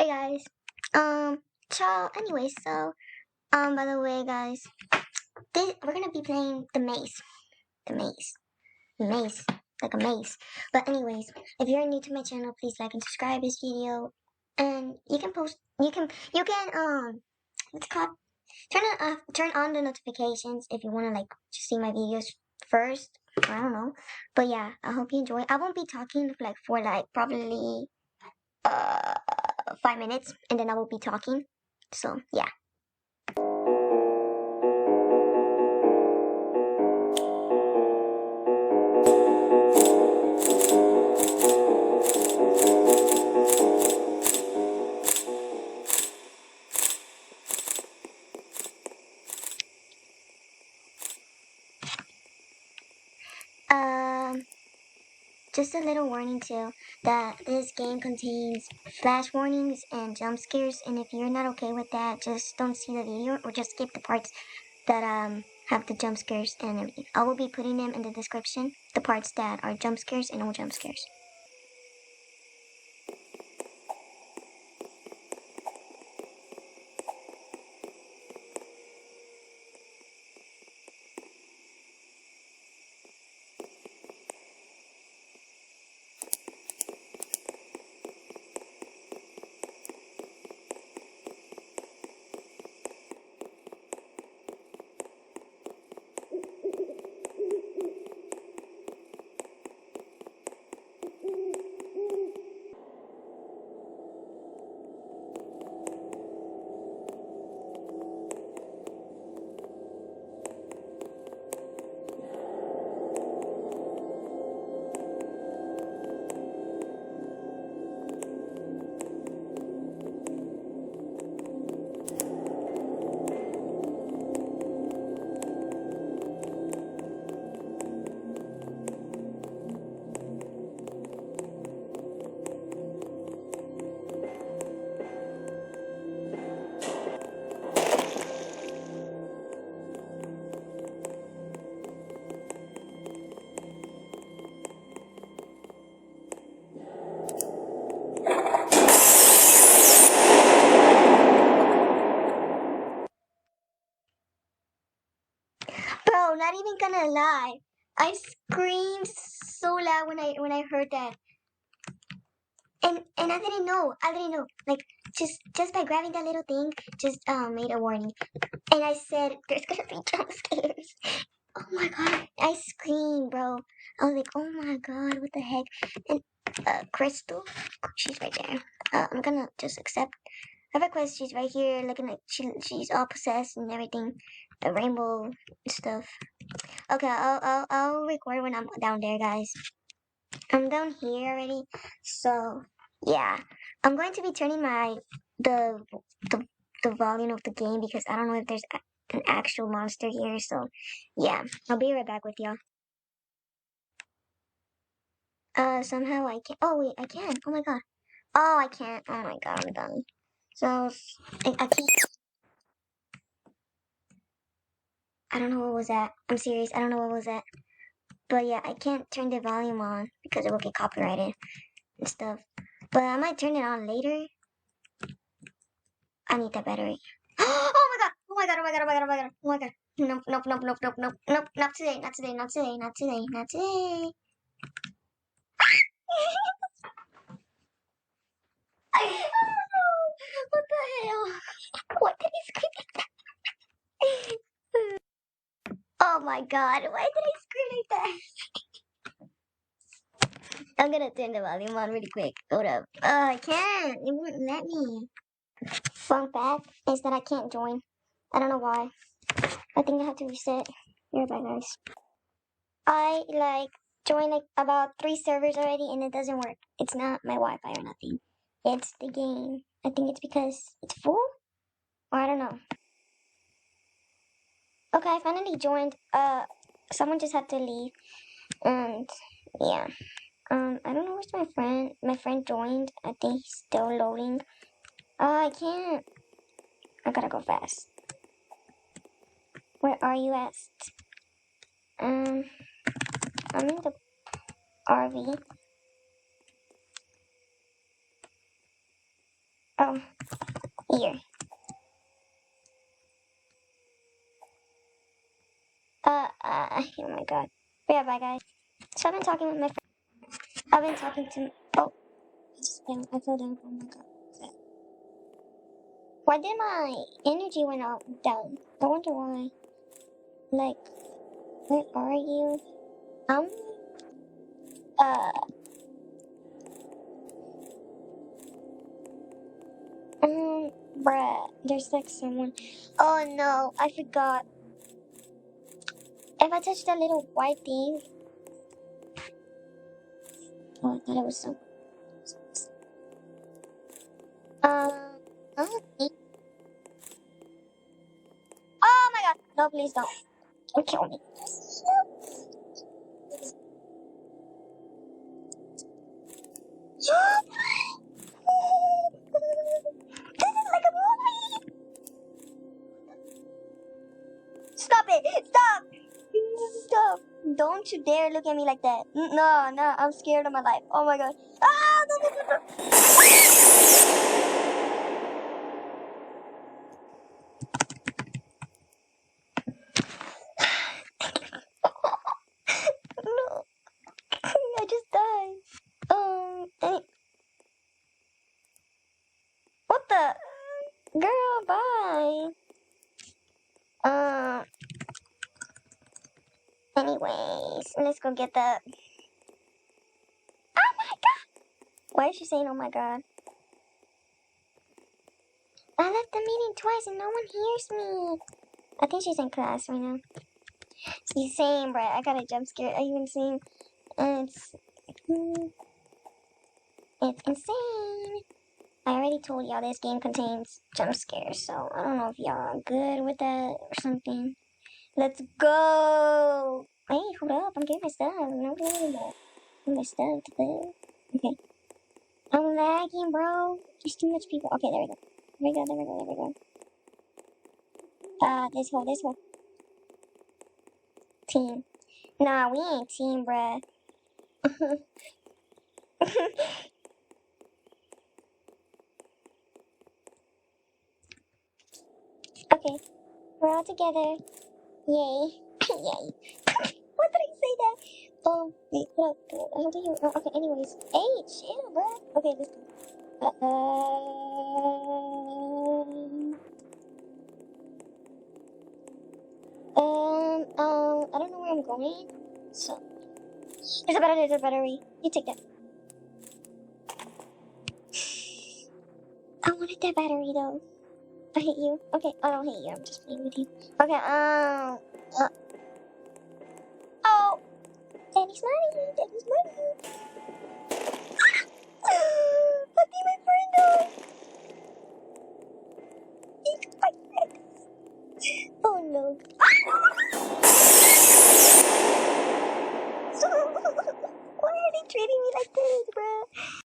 Hey guys. Ciao. Anyway, so by the way, guys, we're gonna be playing the maze. The maze, like a maze. But anyways, if you're new to my channel, please like and subscribe this video. And you can what's it called? Turn on the notifications if you wanna like see my videos first. I don't know, but yeah, I hope you enjoy. I won't be talking for probably uh 5 minutes, and then I will be talking. So yeah. Um, just a little warning too that this game contains flash warnings and jump scares, and if you're not okay with that, just don't see the video or just skip the parts that have the jump scares and everything. I will be putting them in the description, the parts that are jump scares and no jump scares. Bro, not even gonna lie, I screamed so loud when I heard that. And I didn't know. Like just by grabbing that little thing, just made a warning. And I said there's gonna be jump scares. Oh my god. I screamed, bro. I was like, oh my god, what the heck? And Crystal, she's right there. I'm gonna just accept her request. She's right here looking like she's all possessed and everything. The rainbow stuff. Okay, I'll record when I'm down there, guys. I'm down here already, so yeah. I'm going to be turning the the the volume of the game because I don't know if there's an actual monster here. So yeah, I'll be right back with y'all. Somehow I can't. Oh wait, I can. Oh my god. Oh, I can't. Oh my god, I'm done. So I can't. I don't know what was that. I'm serious. I don't know what was that. But yeah, I can't turn the volume on because it will get copyrighted and stuff. But I might turn it on later. I need that battery. Oh my god! Oh my god! Oh my god! Oh my god! Oh my god! Oh my god! Nope! Nope! Nope! Nope! Nope! Nope! Nope! Not today! Not today! Not today! Not today! Not today! What the hell? What did he scream like that? Oh my god! Why did he scream like that? I'm gonna turn the volume on really quick. Hold up. Oh, I can't. It wouldn't let me. Fun fact is that I can't join. I don't know why. I think I have to reset. You're right, guys. I joined about 3 servers already and it doesn't work. It's not my Wi-Fi or nothing. It's the game. I think it's because it's full? Or I don't know. Okay, I finally joined. Someone just had to leave. And yeah. I don't know where's my friend. My friend joined. I think he's still loading. I can't. I gotta go fast. Where are you at? I'm in the RV. Oh, here. Oh my god. But yeah, bye guys. So I've been talking with my friend. I've been talking to, oh, I fell down, oh my god. Why did my energy went out down? I wonder why. Like, where are you? Um, uh, bruh, there's like someone. Oh no, I forgot. If I touch that little white thing. Oh, I thought it was so. Okay. Oh my god, no, please don't. Don't kill me. This is like a movie. Stop it! Stop! Stop! Don't you dare look at me like that. No, no, I'm scared of my life. Oh my god. Ah! No, no, no, no. No. I just died. What the? Girl, bye. Anyways, let's go get the. Oh my god! Why is she saying, oh my god? I left the meeting twice and no one hears me. I think she's in class right now. She's saying, bruh, I got a jump scare. Are you insane? It's insane. I already told y'all this game contains jump scares, so I don't know if y'all are good with that or something. Let's go! Hey, hold up, I'm getting my stuff. I'm getting my stuff to do. Okay. I'm lagging, bro. There's too much people. Okay, there we go. There we go. This whole team. Nah, we ain't team, bruh. Okay, we're all together. Yay. Yay. Why did I say that? Wait, what? How do you? Okay, anyways. Hey, chill, bruh. Okay, let's go. I don't know where I'm going. So, there's a battery. You take that. I wanted that battery though. I hate you. Okay, I don't hate you. I'm just playing with you. Okay, oh, Daddy's money.